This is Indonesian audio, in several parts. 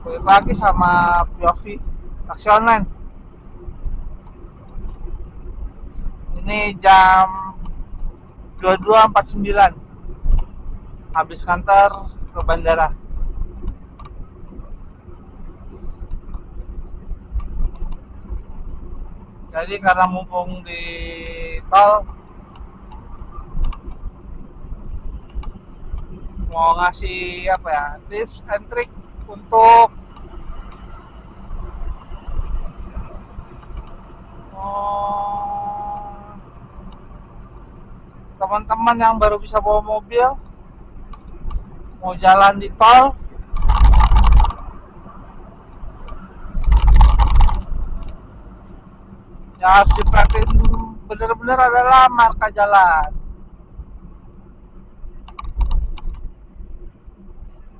Balik lagi sama POV taksi online. Ini jam 22.49, habis kantor ke bandara. Jadi karena mumpung di tol, mau ngasih apa ya, tips and trick untuk teman-teman yang baru bisa bawa mobil, mau jalan di tol. Yang harus diperhatiin bener-bener adalah marka jalan.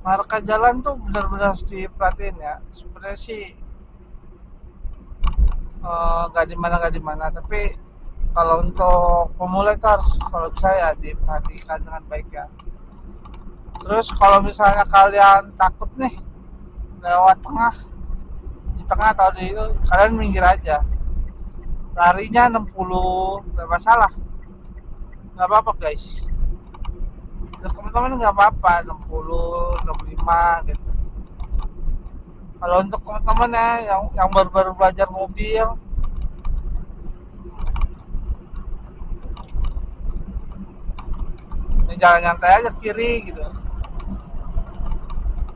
Marka jalan tuh bener-bener harus diperhatiin ya. Sebenarnya sih nggak dimana, tapi kalau untuk pemula itu harus, kalau bisa ya diperhatikan dengan baik ya. Terus kalau misalnya kalian takut nih lewat tengah, di tengah atau di itu, kalian minggir aja. Larinya 60 nggak masalah, nggak apa-apa guys. Dan teman-teman nggak apa-apa 60, 65 gitu. Kalau untuk teman-teman ya yang baru-baru belajar mobil, ya jangan nyantai aja kiri gitu.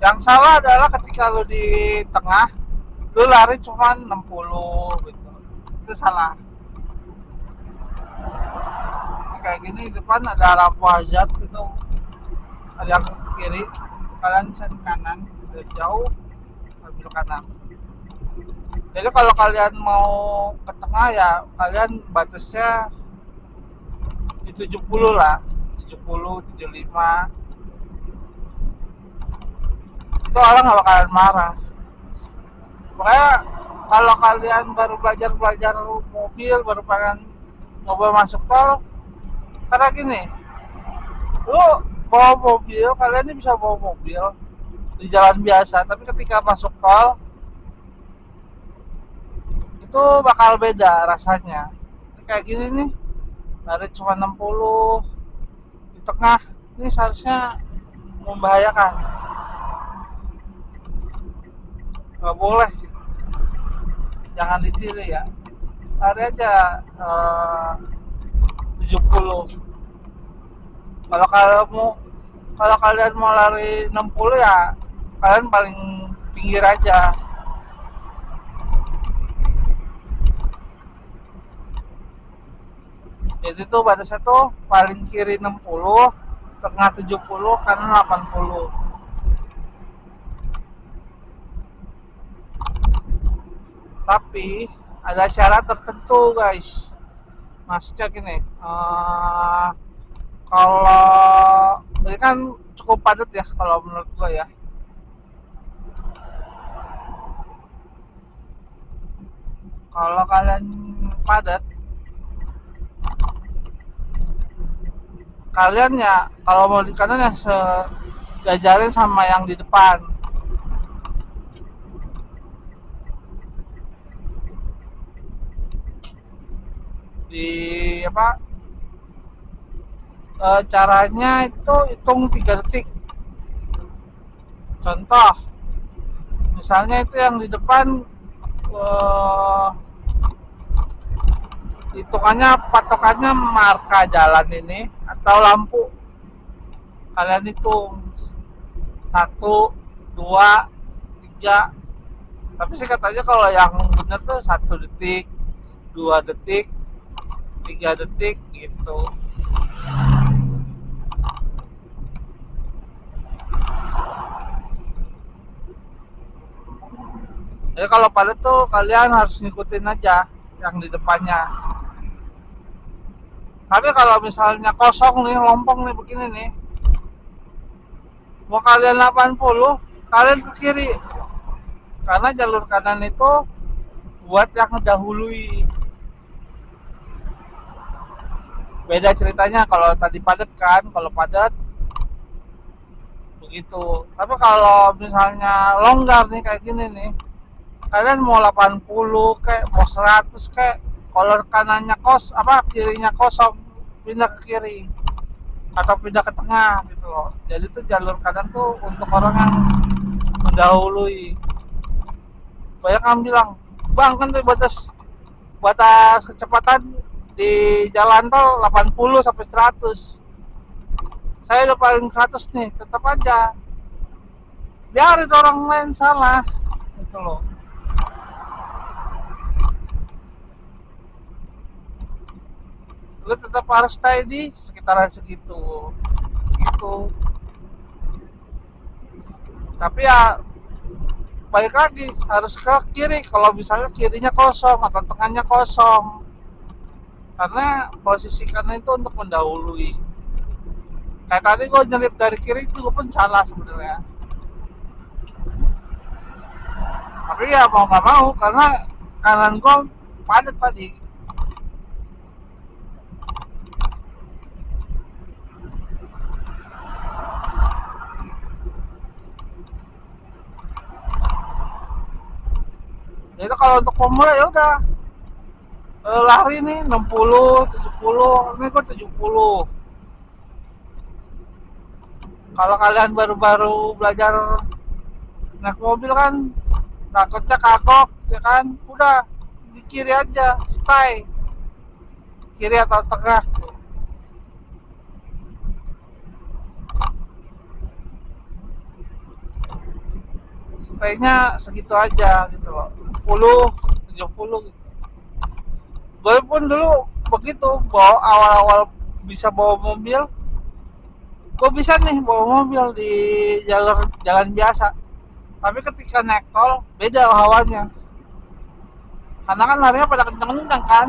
Yang salah adalah ketika lu di tengah, lu lari cuma 60 gitu. Itu salah. Kayak gini di depan ada lampu hazard gitu, ada yang kiri, kalian cari kanan, udah jauh ambil kanan. Jadi kalau kalian mau ke tengah ya kalian batasnya di 70 lah, 70, 75. Itu orang nggak bakalan marah. Makanya kalau kalian baru belajar mobil, baru pengen nyoba masuk tol, karena gini, lu bawa mobil, kalian ini bisa bawa mobil di jalan biasa, tapi ketika masuk tol itu bakal beda rasanya. Kayak gini nih, lari cuma 60 di tengah, ini seharusnya membahayakan. Nggak boleh, jangan ditiru ya. Lari aja 70. Kalau kalian mau lari 60 ya kalian paling pinggir aja. Jadi tuh batasnya tuh paling kiri 60, tengah 70, kanan 80. Tapi ada syarat tertentu guys. Maksudnya gini, kalau ini kan cukup padat ya kalau menurut gue ya. Kalau kalian padat, kalian ya kalau mau di kanan ya sejajarin sama yang di depan. Di apa? Caranya itu hitung 3 detik. Contoh, misalnya itu yang di depan hitungannya, patokannya marka jalan ini atau lampu. Kalian hitung 1, 2, 3. Tapi sih katanya kalau yang bener tuh 1 detik, 2 detik, 3 detik gitu. Jadi kalau padat tuh kalian harus ngikutin aja yang di depannya. Tapi kalau misalnya kosong nih, lompong nih begini nih, mau kalian 80, kalian ke kiri. Karena jalur kanan itu buat yang ngedahului. Beda ceritanya kalau tadi padat kan, kalau padat begitu. Tapi kalau misalnya longgar nih kayak gini nih, kalian mau 80 kayak mau 100 kayak, kalau kanannya kirinya kosong, pindah ke kiri atau pindah ke tengah gitu loh. Jadi tuh jalur kanan tuh untuk orang yang mendahului. Banyak yang bilang, bang kan tuh batas batas kecepatan di jalan tol 80 sampai 100. Saya udah paling 100 nih, tetap aja biarin orang lain salah gitu loh. Lu tetap harus stay di sekitaran segitu gitu. Tapi ya balik lagi harus ke kiri kalau misalnya kirinya kosong atau tengahnya kosong, karena posisi kanan itu untuk mendahului. Kayak tadi gue nyelip dari kiri juga pun salah sebenarnya, tapi ya mau nggak mau karena kanan gue padat tadi. Jadi kalau untuk pemula ya udah, lari nih 60 70, ini gue 70. Kalau kalian baru-baru belajar naik mobil kan takutnya kagok ya kan, udah di kiri aja, stay kiri atau tengah, stay-nya segitu aja gitu loh, 60 70 gitu. Gue pun dulu begitu, bawa awal-awal bisa bawa mobil, gue bisa nih bawa mobil di jalur jalan biasa, tapi ketika naik tol beda hawanya, karena kan larinya pada kencang-kencang kan.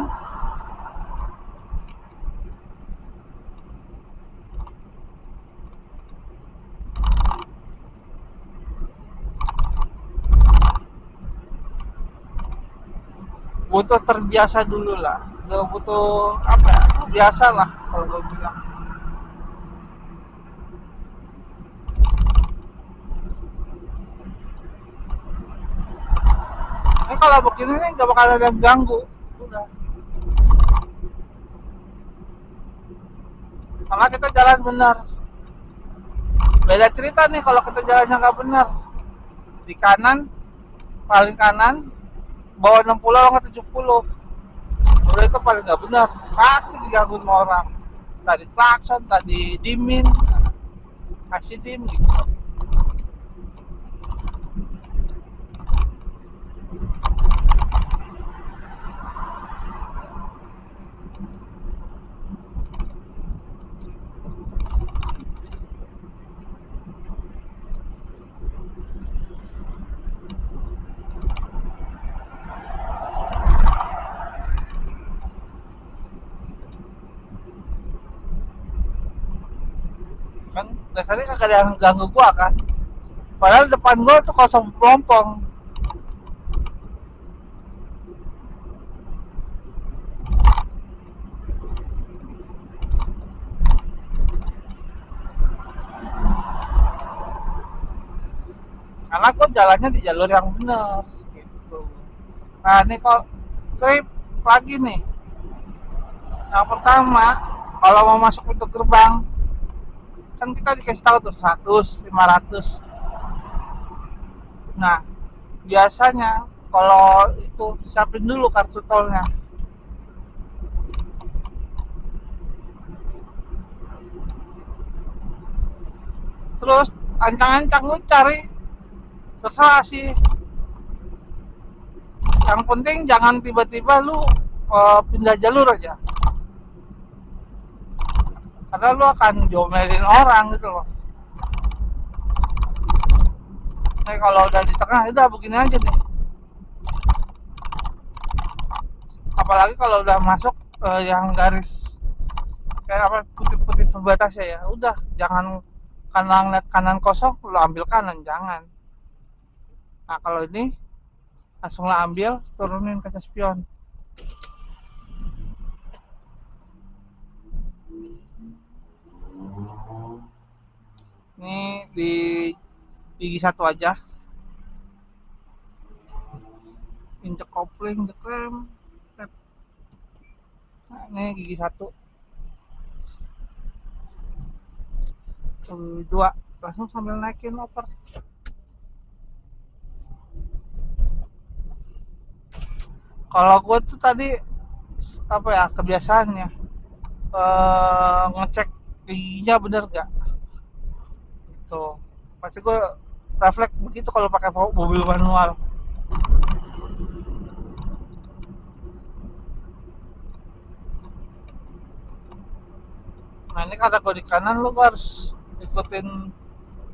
Butuh terbiasa dulu lah, gak butuh apa ya, biasa lah kalau gue bilang. Ini kalau begini nih gak bakal ada yang ganggu, udah, karena kita jalan benar. Beda cerita nih kalau kita jalannya nggak benar, di kanan paling kanan bawa 60 atau 70, udah itu paling nggak benar, pasti digangguin sama orang. Tadi klakson, tadi dimin, kasih dim gitu. Kan dasarnya kagak ada yang ganggu gua kan, padahal depan gua tuh kosong pelompong. Karena gua jalannya di jalur yang benar gitu. Nah ini kalau trip lagi nih, yang pertama kalau mau masuk pintu gerbang kan kita dikasih tahu tuh 100 500. Nah biasanya kalau itu siapin dulu kartu tolnya, terus ancang-ancang lu cari, terserah sih, yang penting jangan tiba-tiba lu pindah jalur aja, karena lu akan diomelin orang gitu loh. Nah kalau udah di tengah udah begini aja nih, apalagi kalau udah masuk yang garis kayak apa putih-putih pembatasnya, ya udah jangan, karena ngeliat kanan kosong lu ambil kanan, jangan. Nah kalau ini langsung lah ambil, turunin kaca spion. Ini di gigi satu aja, injek kopling, injek rem. Nah, ini gigi satu, dua, langsung sambil naikin oper. Kalau gue tuh tadi apa ya kebiasaannya ngecek giginya bener gak tuh, pasti gue refleks begitu kalau pakai mobil manual. Nah ini karena gue di kanan, lu harus ikutin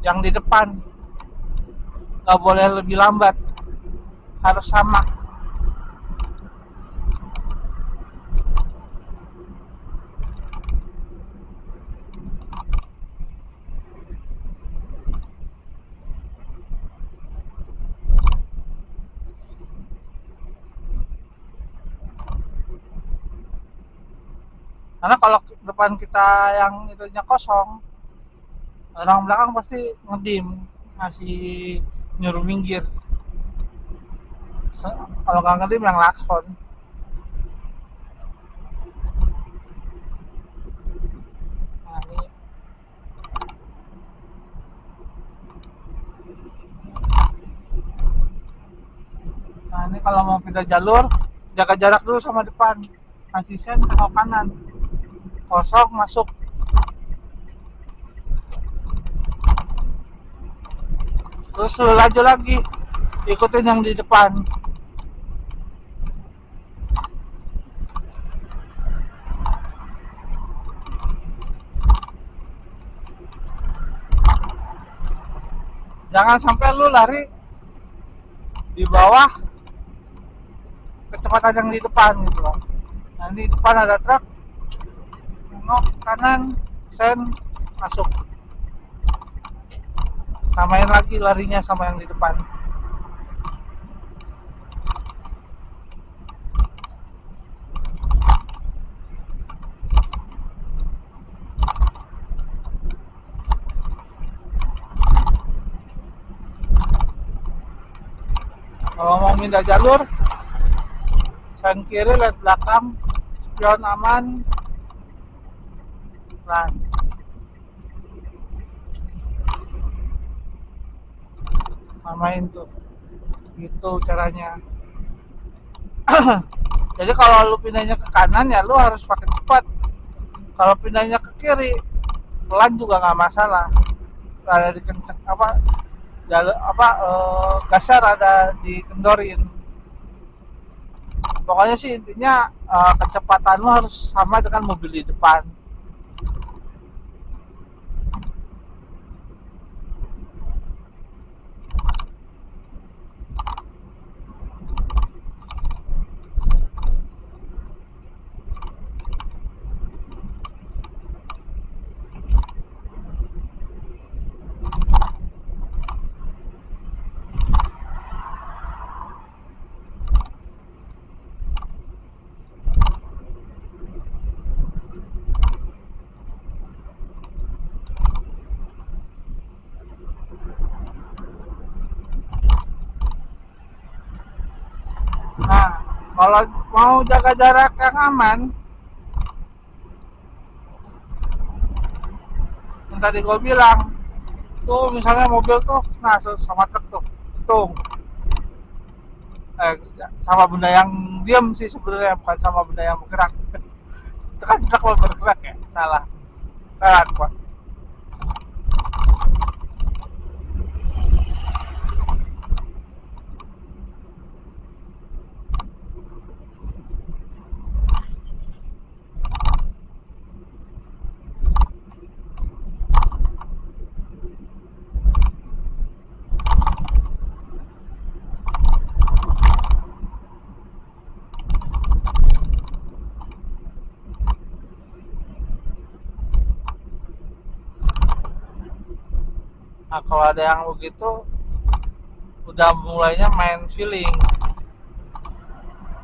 yang di depan, nggak boleh lebih lambat, harus sama. Karena kalau depan kita yang itunya kosong, orang belakang pasti ngedim, masih nyuruh minggir. Kalau nggak ngedim yang lakson. Nah ini, kalau mau pindah jalur, jaga jarak dulu sama depan, kasih sen tengok kanan, kosong masuk. Terus lu laju lagi, ikutin yang di depan. Jangan sampai lu lari di bawah kecepatan yang di depan gitu loh. Nah di depan ada truk, nengok kanan, sen masuk, samain lagi larinya sama yang di depan. Kalau mau pindah jalur, sen kiri, lihat belakang, spion aman, pelan. Samain tuh, gitu caranya. Jadi kalau lu pindahnya ke kanan ya lu harus pakai cepat. Kalau pindahnya ke kiri, pelan juga nggak masalah. Ada dikenceng apa, jalur apa gasar ada dikendorin. Pokoknya sih intinya kecepatan lu harus sama dengan mobil di depan. Nah, kalau mau jaga jarak yang aman, yang tadi gue bilang, tuh misalnya mobil tuh, nah sama truk tuh, sama benda yang diam sih sebenarnya, bukan sama benda yang bergerak. Itu kan truk mau bergerak ya, salah Pak. Nah kalau ada yang begitu, udah mulainya main feeling.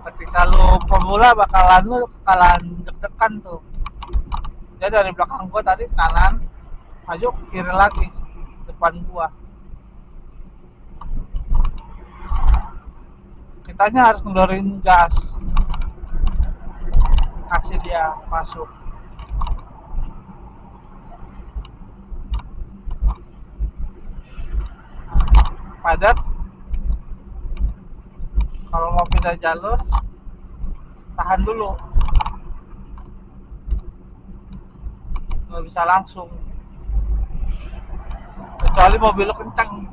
Ketika lu pemula bakalan deg-degan tuh. Jadi dari belakang gua tadi kanan, maju kiri lagi, depan gua. Kitanya harus ngeluarin gas, kasih dia masuk. Padat, kalau mau pindah jalur tahan dulu, nggak bisa langsung kecuali mobil lu kenceng.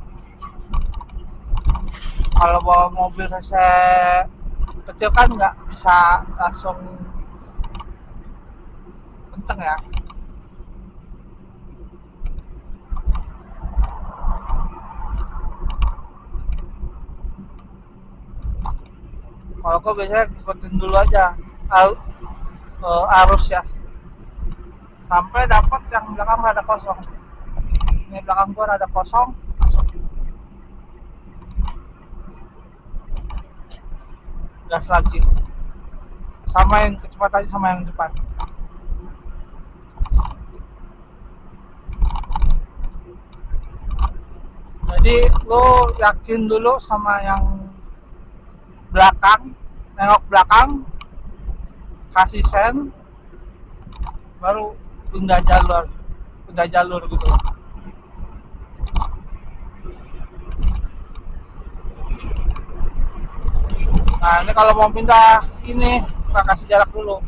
Kalau bawa mobil cc kecil kan nggak bisa langsung kenceng ya. Kalau gue biasanya ikutin dulu aja arus ya, sampai dapat yang belakang rada kosong. Ini belakang gue rada kosong, masuk gas lagi, samain kecepatannya sama yang depan. Jadi lo yakin dulu sama yang belakang, nengok belakang, kasih sen, baru pindah jalur gitu. Nah ini kalau mau pindah ini kita kasih jarak dulu,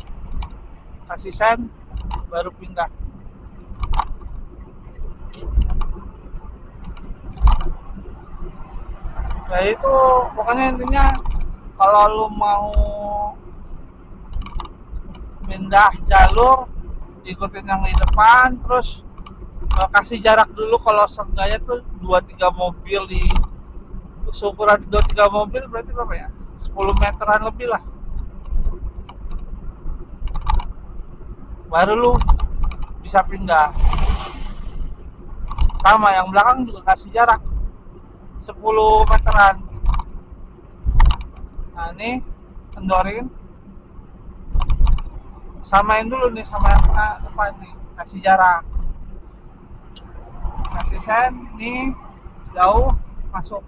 kasih sen, baru pindah. Nah itu pokoknya intinya kalau lu mau pindah jalur ikutin yang di depan, terus kasih jarak dulu. Kalau seenggaknya tuh 2-3 mobil di seukuran 2-3 mobil berarti berapa ya, 10 meteran lebih lah, baru lu bisa pindah. Sama yang belakang juga kasih jarak 10 meteran. Nah ini kendorin, samain dulu nih sama yang tengah depan nih, kasih jarak, kasih sen nih jauh masuk.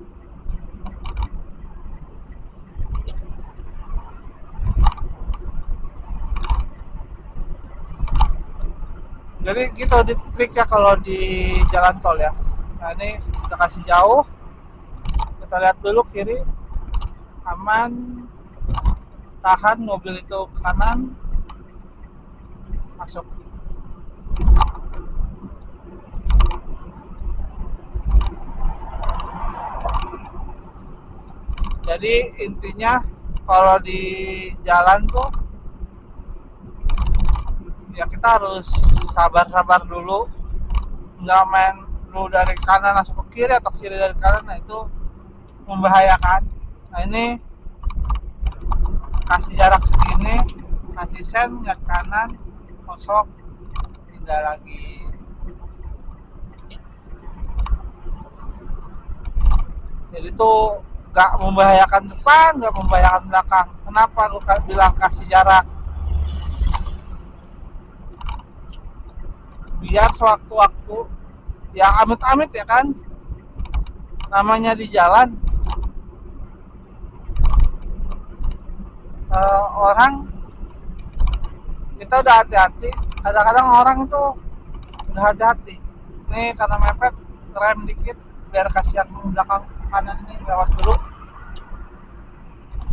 Jadi gitu di triknya kalau di jalan tol ya. Nah ini kita kasih jauh, kita lihat dulu kiri aman, tahan mobil itu ke kanan, masuk. Jadi intinya kalau di jalan tuh ya kita harus sabar-sabar dulu, nggak main lu dari kanan langsung ke kiri atau kiri dari kanan, nah itu membahayakan. Nah ini kasih jarak segini, kasih sen ke kanan, kosong, pindah lagi. Jadi tuh nggak membahayakan depan, nggak membahayakan belakang. Kenapa gue bilang kasih jarak? Biar sewaktu-waktu ya amit-amit ya kan, namanya di jalan orang kita udah hati-hati, kadang-kadang orang itu udah hati-hati nih karena mepet, rem dikit biar kasih yang belakang kanan ini lewat dulu.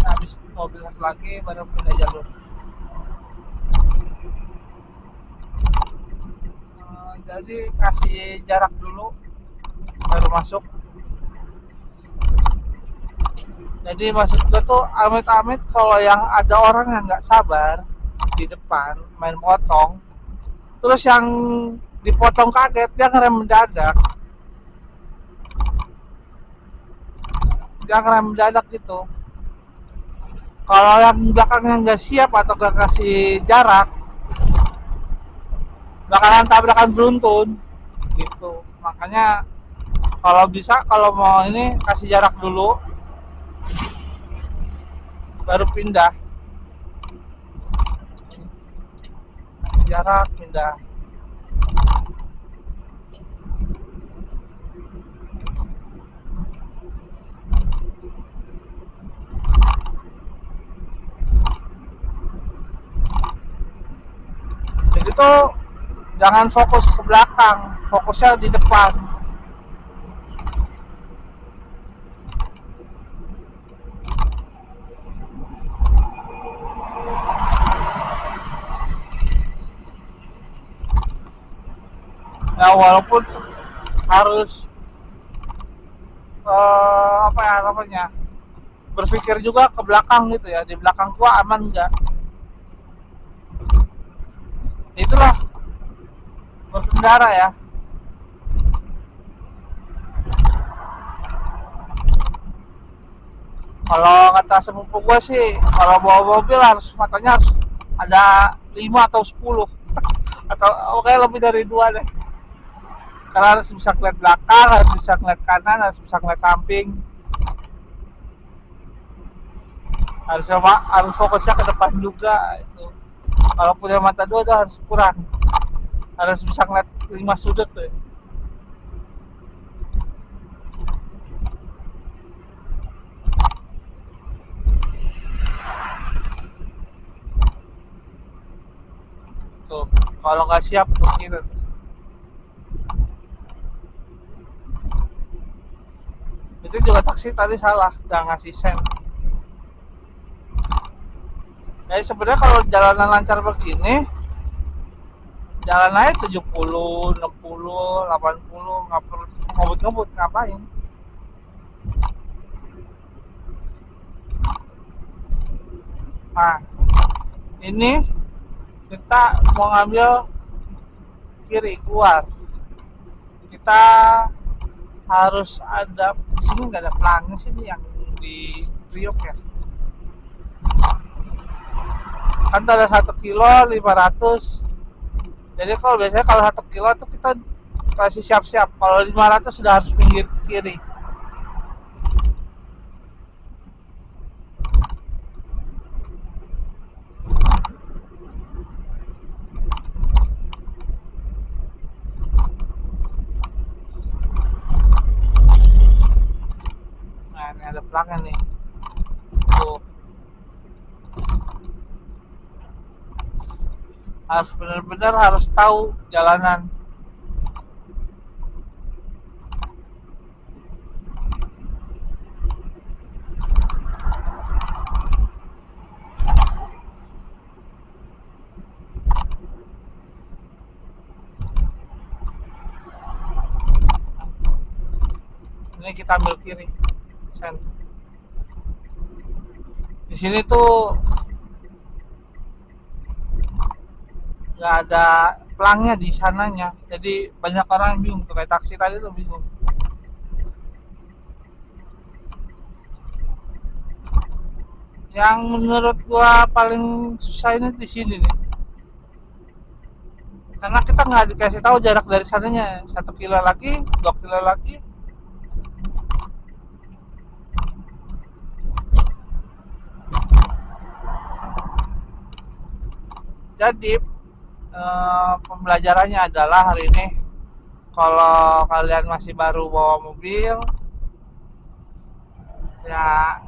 Nah, habis mobil lagi baru pindah jalur. Jadi kasih jarak dulu baru masuk. Jadi maksud gue tuh amit-amit kalau yang ada orang yang nggak sabar di depan main potong, terus yang dipotong kaget dia ngerem mendadak, gitu. Kalau yang belakangnya nggak siap atau nggak kasih jarak, bakalan tabrakan beruntun gitu. Makanya kalau bisa, kalau mau ini kasih jarak dulu baru pindah, kasih jarak pindah. itu jangan fokus ke belakang, fokusnya di depan. Ya walaupun harus apa ya namanya, berpikir juga ke belakang gitu ya, di belakang gua aman nggak. Itulah berkendara ya. Kalau kata sepupu gue sih, kalau bawa mobil harus matanya harus ada 5 atau 10 atau oke lebih dari 2 deh. Karena harus bisa ngeliat belakang, harus bisa ngeliat kanan, harus bisa ngeliat samping. Harus fokusnya ke depan juga itu. Kalau punya mata 2 itu harus kurang. Harus bisa ngeliat 5 sudut tuh. Tuh, kalau nggak siap tuh gitu. Itu juga taksi tadi salah, nggak ngasih sen. Jadi sebenarnya kalau jalanan lancar begini, jalan aja 70, 60, 80, nggak perlu ngebut-ngebut, ngapain. Nah, ini kita mau ngambil kiri keluar. Kita harus ada, di sini nggak ada pelangnya sih, ini yang di Priok ya. Kan ada 1 kilo 500. Jadi kalau biasanya kalau 1 kilo tuh kita kasih siap-siap. Kalau 500 sudah harus pinggir kiri. Nah ini ada pelangnya nih. Tuh. Harus benar-benar harus tahu jalanan. Ini kita ambil kiri. Sen. Di sini tuh nggak ada pelangnya di sananya, jadi banyak orang yang bingung tuh, kayak taksi tadi tuh bingung. Yang menurut gua paling susah ini di sini nih, karena kita nggak dikasih tahu jarak dari sananya 1 kilo lagi, 2 kilo lagi. Jadi pembelajarannya adalah hari ini, kalau kalian masih baru bawa mobil ya,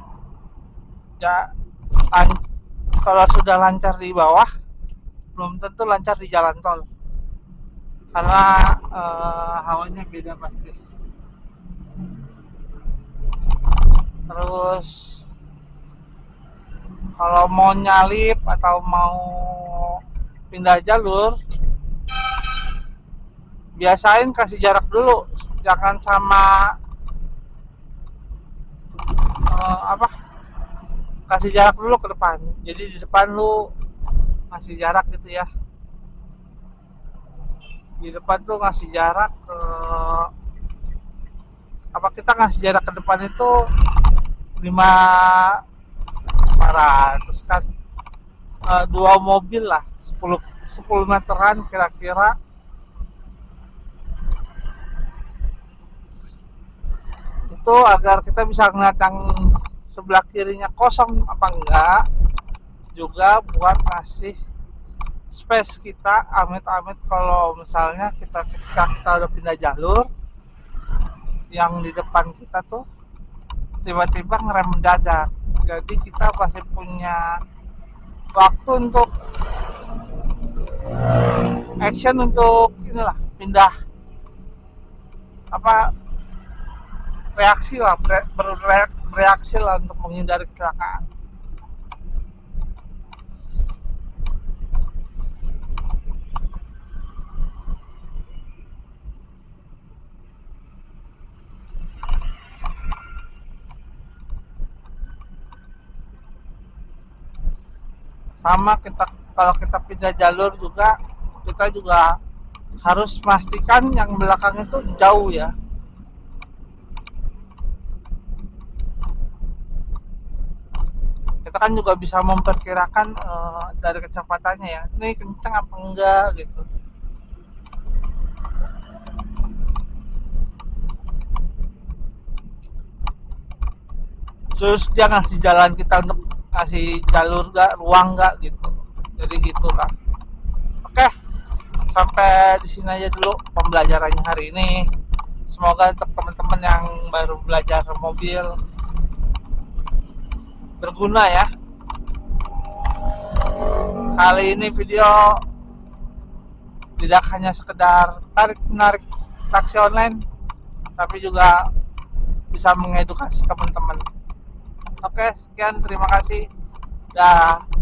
kalau sudah lancar di bawah belum tentu lancar di jalan tol, karena hawanya beda pasti. Terus kalau mau nyalip atau mau pindah jalur, biasain kasih jarak dulu, jangan sama kasih jarak dulu ke depan. Jadi di depan lu ngasih jarak gitu ya, di depan tuh ngasih jarak ke kita ngasih jarak ke depan itu 500 kan, 2 mobil lah, 10 meteran kira-kira. Itu agar kita bisa ngeliat yang sebelah kirinya kosong apa enggak, juga buat ngasih space kita, amit-amit kalau misalnya ketika kita udah pindah jalur, yang di depan kita tuh tiba-tiba ngerem mendadak. Jadi kita pasti punya waktu untuk action untuk inilah pindah apa reaksi lah bereaksi lah untuk menghindari kecelakaan. Sama kita kalau kita pindah jalur juga kita juga harus pastikan yang belakang itu jauh ya. Kita kan juga bisa memperkirakan dari kecepatannya ya, ini kencang apa enggak gitu. Terus dia ngasih jalan kita untuk ngasih jalur gak, ruang gak gitu. Jadi gitulah. Oke, sampai di sini aja dulu pembelajarannya hari ini. Semoga untuk teman-teman yang baru belajar mobil berguna ya. Kali ini video tidak hanya sekedar tarik-menarik taksi online, tapi juga bisa mengedukasi teman-teman. Oke, sekian, terima kasih. Dah.